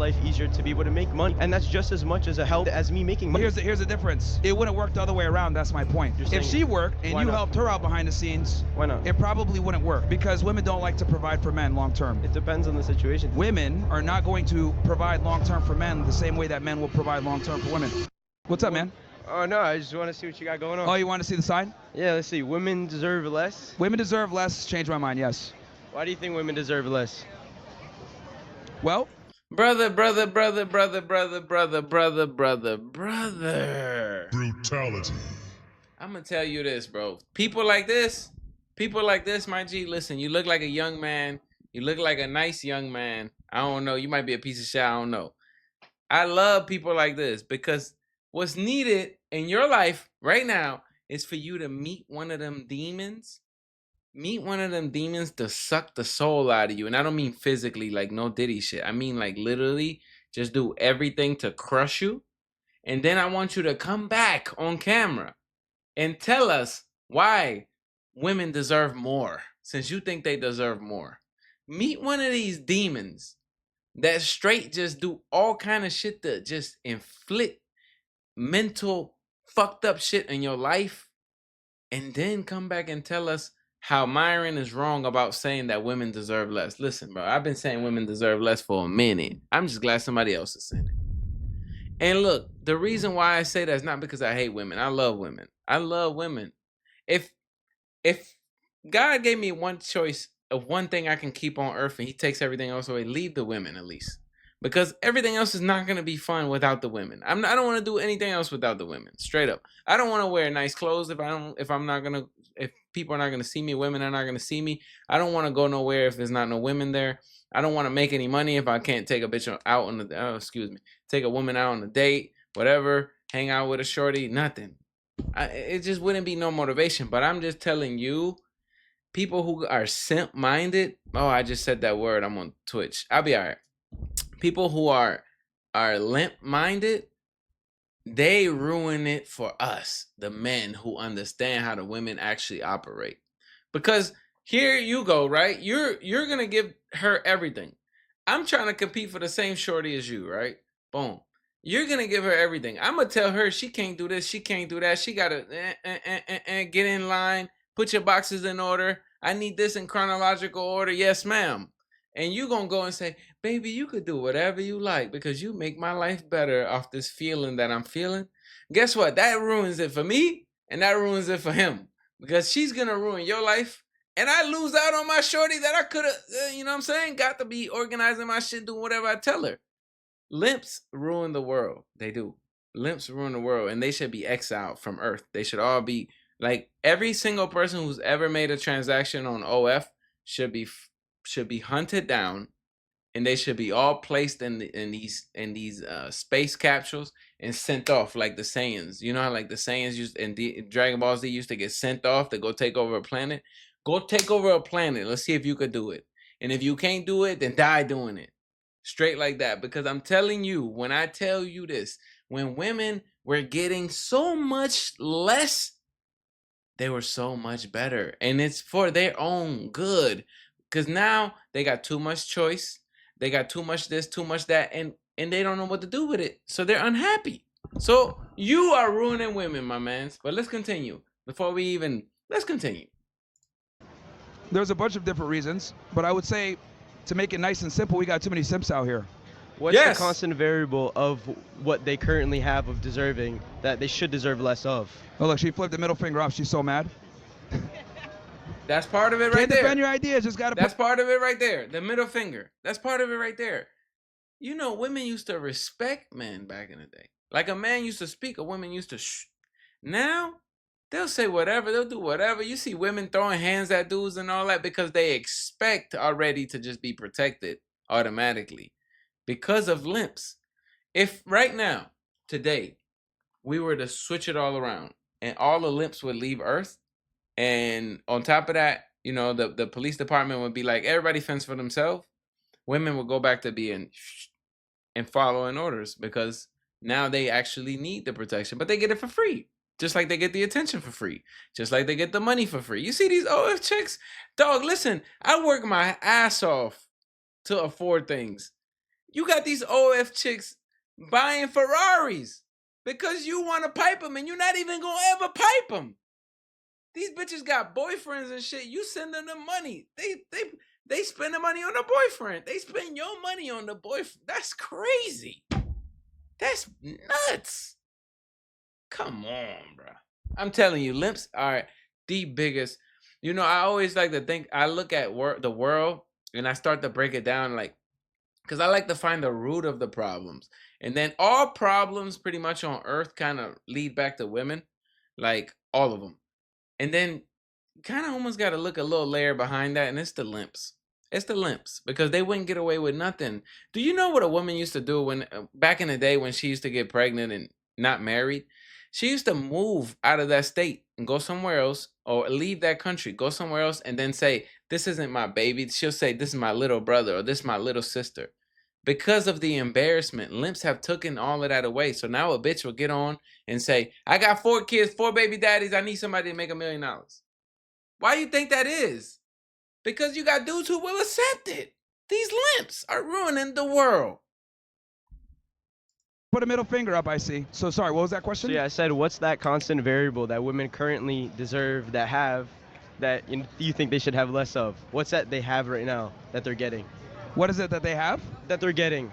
life easier to be able to make money, and that's just as much as a help as me making money. Here's the difference. It wouldn't work the other way around. That's my point. If she worked and you helped her out behind the scenes, why not? It probably wouldn't work because women don't like to provide for men long term. It depends on the situation. Women are not going to provide long term for men the same way that men will provide long term for women. What's up, man? Oh no, I just want to see what you got going on. Oh, you want to see the sign? Yeah, let's see. Women deserve less. Women deserve less. Change my mind. Yes. Why do you think women deserve less? Well, brother. Brutality. I'm gonna tell you this, bro. People like this, my G. Listen, you look like a young man. You look like a nice young man. I don't know. You might be a piece of shit. I don't know. I love people like this because what's needed in your life right now is for you to meet one of them demons. Meet one of them demons to suck the soul out of you. And I don't mean physically, like no Diddy shit. I mean like literally just do everything to crush you. And then I want you to come back on camera and tell us why women deserve more, since you think they deserve more. Meet one of these demons that straight just do all kind of shit to just inflict mental fucked up shit in your life, and then come back and tell us how Myron is wrong about saying that women deserve less. Listen, bro, I've been saying women deserve less for a minute. I'm just glad somebody else is saying it. And look, the reason why I say that is not because I hate women. I love women. I love women. If God gave me one choice of one thing I can keep on earth and he takes everything else away, leave the women at least. Because everything else is not going to be fun without the women. I don't want to do anything else without the women. Straight up. I don't want to wear nice clothes if people are not going to see me, women are not going to see me. I don't want to go nowhere if there's not no women there. I don't want to make any money if I can't take a bitch out on the, take a woman out on a date, whatever, hang out with a shorty, nothing. It just wouldn't be no motivation. But I'm just telling you, people who are simp-minded, I just said that word, I'm on Twitch. I'll be all right. People who are limp-minded, they ruin it for us, the men who understand how the women actually operate. Because here you go, right? You're gonna give her everything. I'm trying to compete for the same shorty as you, right? Boom. You're gonna give her everything. I'm gonna tell her she can't do this, she can't do that. She gotta get in line, put your boxes in order. I need this in chronological order. Yes, ma'am. And you gonna go and say, baby, you could do whatever you like because you make my life better off this feeling that I'm feeling. Guess what? That ruins it for me and that ruins it for him because she's gonna ruin your life and I lose out on my shorty that I could have, you know what I'm saying? Got to be organizing my shit, doing whatever I tell her. Limps ruin the world. They do. Limps ruin the world and they should be exiled from Earth. They should all be like every single person who's ever made a transaction on OF should be hunted down, and they should be all placed in these space capsules and sent off like the Saiyans. You know how like the Saiyans used in Dragon Ball Z used to get sent off to go take over a planet? Go take over a planet. Let's see if you could do it. And if you can't do it, then die doing it. Straight like that. Because I'm telling you, when I tell you this, when women were getting so much less, they were so much better. And it's for their own good. Because now they got too much choice. They got too much this, too much that, and they don't know what to do with it. So they're unhappy. So you are ruining women, my mans. But let's continue. Let's continue. There's a bunch of different reasons, but I would say to make it nice and simple, we got too many simps out here. What's the constant variable of what they currently have of deserving that they should deserve less of? Oh, look, she flipped the middle finger off. She's so mad. That's part of it right there. Can't defend your ideas. Just gotta. That's part of it right there. The middle finger. That's part of it right there. You know, women used to respect men back in the day. Like a man used to speak, a woman used to shh. Now, they'll say whatever. They'll do whatever. You see women throwing hands at dudes and all that because they expect already to just be protected automatically because of limps. If right now, today, we were to switch it all around and all the limps would leave Earth, and on top of that, you know, the police department would be like, everybody fends for themselves. Women would go back to being and following orders because now they actually need the protection, but they get it for free. Just like they get the attention for free. Just like they get the money for free. You see these OF chicks? Dog, listen, I work my ass off to afford things. You got these OF chicks buying Ferraris because you want to pipe them and you're not even going to ever pipe them. These bitches got boyfriends and shit. You send them the money. They spend the money on the boyfriend. They spend your money on the boyfriend. That's crazy. That's nuts. Come on, bro. I'm telling you, limps are the biggest. You know, I always like to think, I look at the world and I start to break it down, like, because I like to find the root of the problems. And then all problems pretty much on earth kind of lead back to women, like all of them. And then kind of almost got to look a little layer behind that, and it's the limps. It's the limps because they wouldn't get away with nothing. Do you know what a woman used to do when back in the day when she used to get pregnant and not married? She used to move out of that state and go somewhere else, or leave that country, go somewhere else, and then say, "This isn't my baby." She'll say, "This is my little brother," or "This is my little sister." Because of the embarrassment, limps have taken all of that away. So now a bitch will get on and say, "I got 4 kids, 4 baby daddies. I need somebody to make $1 million." Why do you think that is? Because you got dudes who will accept it. These limps are ruining the world. Put a middle finger up, I see. So sorry, what was that question? So yeah, I said, what's that constant variable that women currently deserve that you think they should have less of? What's that they have right now that they're getting? What is it that they have? That they're getting.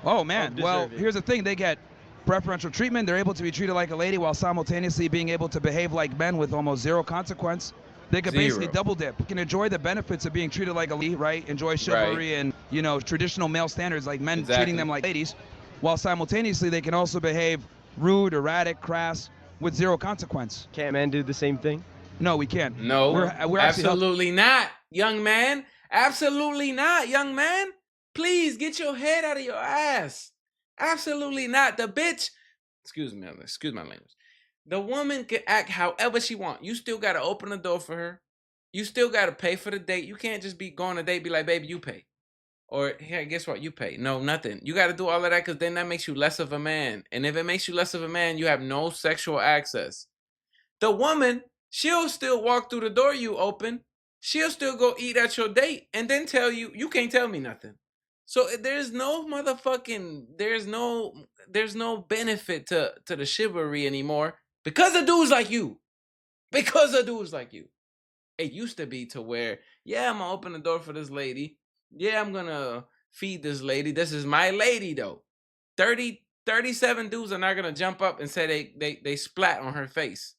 Oh, man. Well, deserving. here's the thing. They get preferential treatment. They're able to be treated like a lady while simultaneously being able to behave like men with almost zero consequence. They can basically double dip. You can enjoy the benefits of being treated like a lady, right? Enjoy chivalry and, you know, traditional male standards like men treating them like ladies, while simultaneously they can also behave rude, erratic, crass, with zero consequence. Can't men do the same thing? No, we can't. No, we're absolutely not, young man. Absolutely not, young man. Please get your head out of your ass. Absolutely not. The bitch, excuse my language. The woman can act however she wants. You still got to open the door for her. You still got to pay for the date. You can't just be going on a date, be like, "Baby, you pay." Or, "Hey, guess what? You pay." No, nothing. You got to do all of that because then that makes you less of a man. And if it makes you less of a man, you have no sexual access. The woman, she'll still walk through the door you open. She'll still go eat at your date and then tell you, "You can't tell me nothing." So there's no there's no benefit to the chivalry anymore because of dudes like you. Because of dudes like you. It used to be to where, yeah, I'm gonna open the door for this lady. Yeah, I'm gonna feed this lady. This is my lady though. 37 dudes are not gonna jump up and say they splat on her face.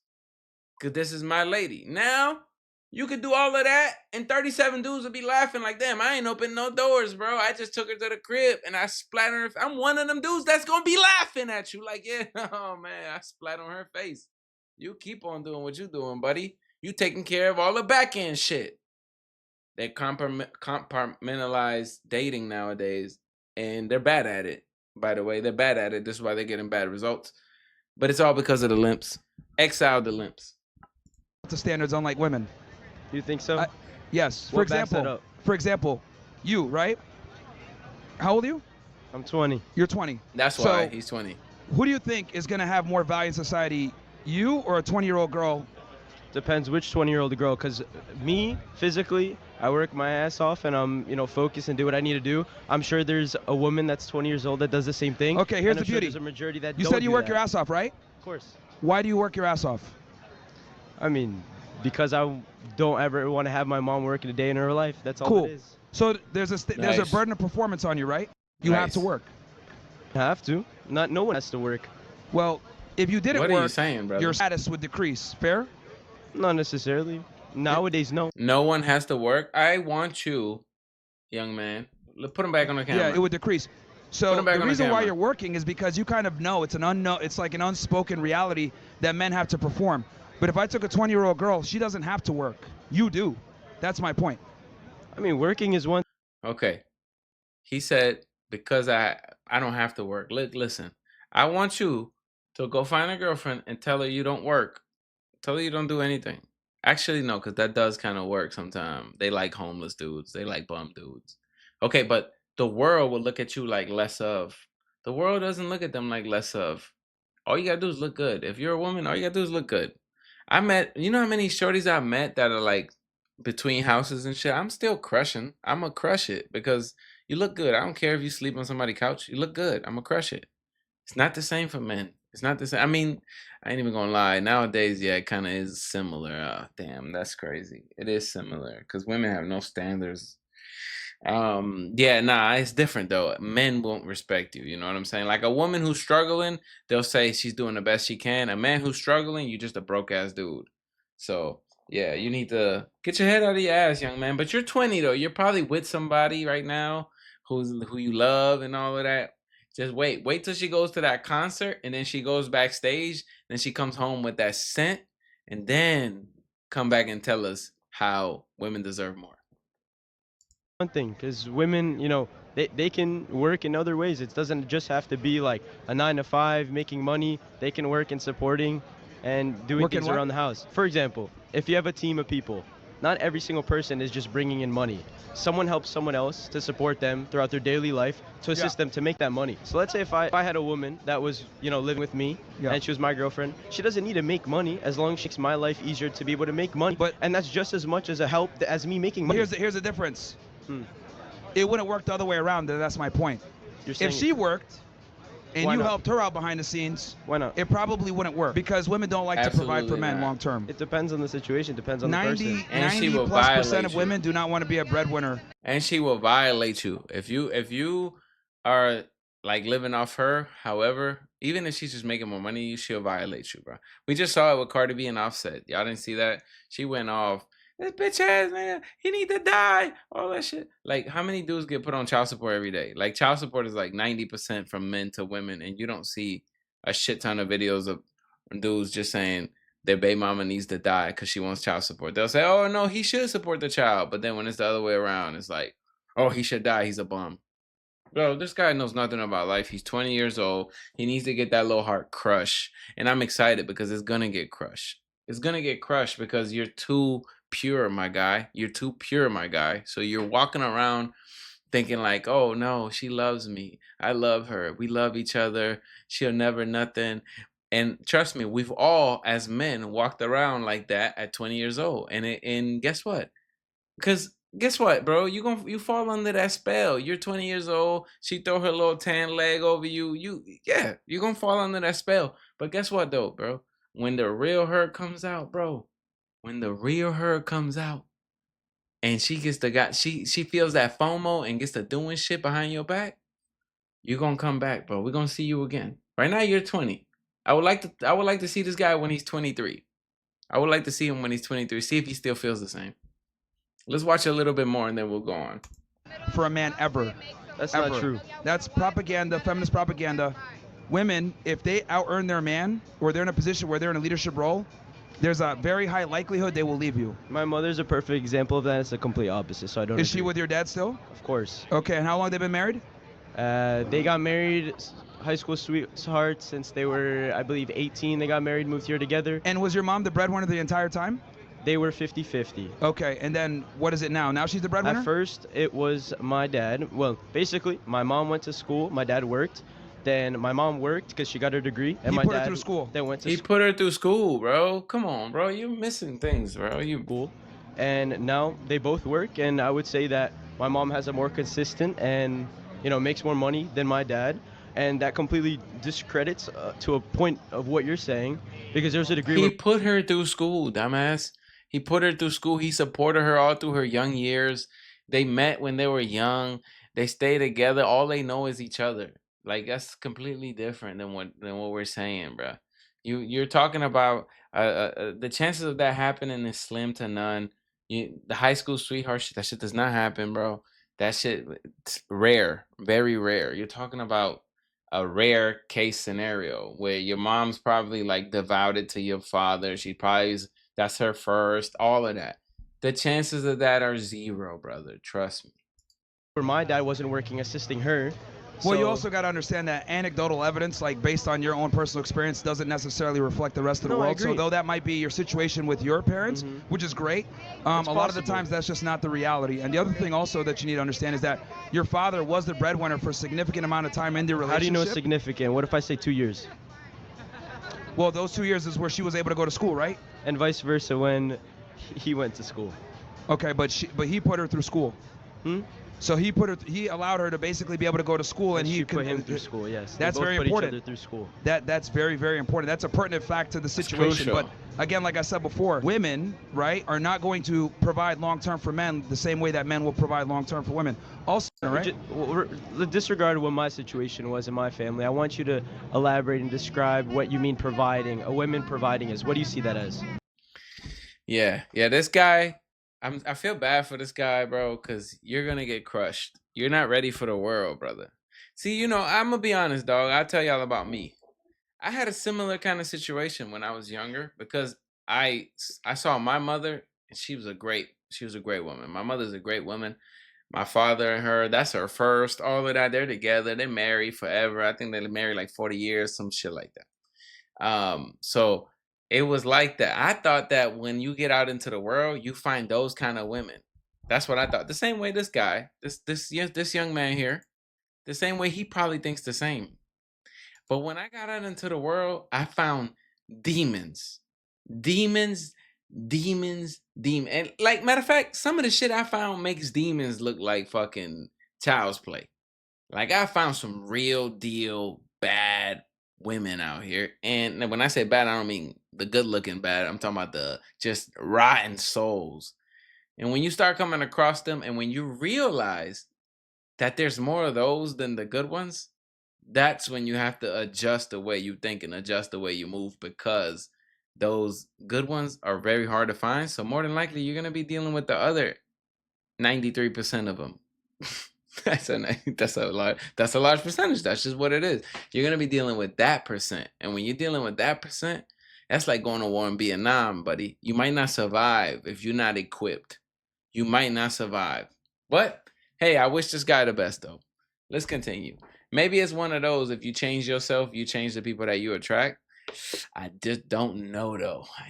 Cause this is my lady. Now, you could do all of that and 37 dudes would be laughing like, "Damn, I ain't opened no doors, bro. I just took her to the crib and I splat on her. I'm one of them dudes that's gonna be laughing at you. Like, yeah, oh man, I splat on her face. You keep on doing what you doing, buddy. You taking care of all the back end shit." They compartmentalize dating nowadays, and they're bad at it. By the way, they're bad at it. This is why they're getting bad results. But it's all because of the limps. Exile the limps. The standards, unlike women. You think so? Yes. What backs that up? For example, you, right? How old are you? I'm 20. You're 20. That's why he's 20. Who do you think is going to have more value in society, you or a 20-year-old girl? Depends which 20-year-old girl, because me, physically, I work my ass off and I'm, focused and do what I need to do. I'm sure there's a woman that's 20 years old that does the same thing. Okay, here's and the beauty. There's a majority that you don't said you do work that. your ass off, right? Of course. Why do you work your ass off? I mean, because I don't ever want to have my mom working a day in her life. That's all Cool. it is. So there's a burden of performance on you, right? You have to work. I have to. No one has to work. Well, if you didn't What work, are you saying, brother? your status would decrease. Fair? Not necessarily. Nowadays, no. No one has to work. I want you, young man. Put him back on the camera. Yeah, it would decrease. So Put him back the on the reason why camera. you're working is because you kind of know it's like an unspoken reality that men have to perform. But if I took a 20-year-old girl, she doesn't have to work. You do. That's my point. I mean, working is one. Okay. He said, because I don't have to work. Listen, I want you to go find a girlfriend and tell her you don't work. Tell her you don't do anything. Actually, no, because that does kind of work sometimes. They like homeless dudes. They like bum dudes. Okay, but the world will look at you like less of. The world doesn't look at them like less of. All you got to do is look good. If you're a woman, all you got to do is look good. You know how many shorties I met that are like between houses and shit? I'm still crushing. I'm going to crush it because You look good. I don't care if you sleep on somebody's couch. You look good. I'm gonna crush it. It's not the same for men. It's not the same. I mean, I ain't even gonna lie. Nowadays, yeah, it kind of is similar. Damn, that's crazy. It is similar because women have no standards. Yeah, nah, it's different though. Men won't respect you. You know what I'm saying? Like a woman who's struggling, they'll say she's doing the best she can. A man who's struggling, you're just a broke ass dude. So yeah, you need to get your head out of your ass, young man. But you're 20 though. You're probably with somebody right now who you love and all of that. Just wait till she goes to that concert and then she goes backstage, then she comes home with that scent, and then come back and tell us how women deserve more. One thing, because women, they can work in other ways. It doesn't just have to be like a 9 to 5 making money. They can work in supporting and doing Work in things what? around the house. For example, if you have a team of people, not every single person is just bringing in money. Someone helps someone else to support them throughout their daily life to assist them to make that money. So let's say if I had a woman that was, living with me and she was my girlfriend, she doesn't need to make money as long as she makes my life easier to be able to make money. And that's just as much as a help as me making money. Here's the difference. Hmm. It wouldn't work the other way around. That's my point. You're saying If she worked and Why you not? helped her out behind the scenes, Why not? it probably wouldn't work because women don't like to provide for Absolutely men not. long term. It depends on the situation, depends on the 90, person. And she 90 will plus percent violate of you. women do not want to be a breadwinner. And she will violate you if you are like living off her. However, even if she's just making more money, she'll violate you, bro. We just saw it with Cardi B and Offset. Y'all didn't see that? She went off. This bitch ass nigga, he need to die. All that shit. Like, how many dudes get put on child support every day? Like, child support is like 90% from men to women, and you don't see a shit ton of videos of dudes just saying their baby mama needs to die because she wants child support. They'll say, "Oh no, he should support the child," but then when it's the other way around, it's like, "Oh, he should die. He's a bum." Bro, this guy knows nothing about life. He's 20 years old. He needs to get that little heart crushed, and I'm excited because it's gonna get crushed. It's gonna get crushed because you're too pure, my guy. You're too pure, my guy. So you're walking around thinking like, "Oh no, she loves me. I love her. We love each other. She'll never nothing." And trust me, we've all as men walked around like that at 20 years old. And guess what? Cuz guess what, bro? You fall under that spell. You're 20 years old. She throw her little tan leg over you. You're going to fall under that spell. But guess what though, bro? When the real her comes out, bro. When the real her comes out, and she gets she feels that FOMO and gets to doing shit behind your back, you're gonna come back, bro. We're gonna see you again. Right now you're 20. I would like to see this guy when he's 23. I would like to see him when he's 23. See if he still feels the same. Let's watch a little bit more and then we'll go on. For a man ever. That's ever. not true. That's propaganda, feminist propaganda. Women, if they out-earn their man or they're in a position where they're in a leadership role, there's a very high likelihood they will leave you. My mother's a perfect example of that. It's the complete opposite, so I don't Is she agree. with your dad still? Of course. Okay, and how long they been married? They got married, high school sweethearts, since they were, I believe, 18. They got married, moved here together. And was your mom the breadwinner the entire time? They were 50-50. Okay, and then what is it now? Now she's the breadwinner? At first, it was my dad. Well, basically, my mom went to school, my dad worked. Then my mom worked because she got her degree, and He my put her dad through school. Then went to He school. put her through school, bro. Come on, bro. You're missing things, bro. And now they both work, and I would say that my mom has a more consistent and makes more money than my dad, and that completely discredits to a point of what you're saying, because there's a degree He where put her through school, dumbass. He put her through school. He supported her all through her young years. They met when they were young. They stay together. All they know is each other. Like, that's completely different than what we're saying, bro. You're talking about the chances of that happening is slim to none. The high school sweetheart shit, that shit does not happen, bro. That shit, it's rare, very rare. You're talking about a rare case scenario where your mom's probably like devoted to your father. That's her first, all of that. The chances of that are zero, brother. Trust me. my dad wasn't working assisting her. Well, you So- also got to understand that anecdotal evidence, like based on your own personal experience, doesn't necessarily reflect the rest of the No, I world. So agree. though that might be your situation with your parents, Mhm. which is great, a lot of the possible. times that's just not the reality. And the other thing also that you need to understand is that your father was the breadwinner for a significant amount of time in their relationship. How do you know it's significant? What if I say 2 years? Well, those 2 years is where she was able to go to school, right? And vice versa when he went to school. Okay, but he put her through school. Hmm? So he allowed her to basically be able to go to school, and she he put him through school. Yes, That's they both very put important. each other through school. That's very, very important. That's a pertinent fact to the situation. crucial. But again, like I said before, women, right, are not going to provide long term for men the same way that men will provide long term for women. Also, right? Disregard what my situation was in my family. I want you to elaborate and describe what you mean providing. A woman providing is. What do you see that as? Yeah. This guy, I feel bad for this guy, bro, because you're gonna get crushed. You're not ready for the world, brother. See, I'm gonna be honest, dog. I'll tell y'all about me. I had a similar kind of situation when I was younger because I saw my mother, and she was a great woman. My mother's a great woman. My father and her, that's her first. All of that, they're together. They're married forever. I think they're married like 40 years, some shit like that. So it was like that. I thought that when you get out into the world, you find those kind of women. That's what I thought. The same way this guy, this young man here, the same way he probably thinks the same. But when I got out into the world, I found demons. And like, matter of fact, some of the shit I found makes demons look like fucking child's play. Like, I found some real deal bad women out here. And when I say bad, I don't mean the good looking bad. I'm talking about the just rotten souls. And when you start coming across them, and when you realize that there's more of those than the good ones, that's when you have to adjust the way you think and adjust the way you move, because those good ones are very hard to find. So more than likely, you're going to be dealing with the other 93% of them. That's a large percentage. That's just what it is. You're going to be dealing with that percent. And when you're dealing with that percent, that's like going to war in Vietnam, buddy. You might not survive if you're not equipped. You might not survive. But hey, I wish this guy the best, though. Let's continue. Maybe it's one of those, if you change yourself, you change the people that you attract. I just don't know, though. I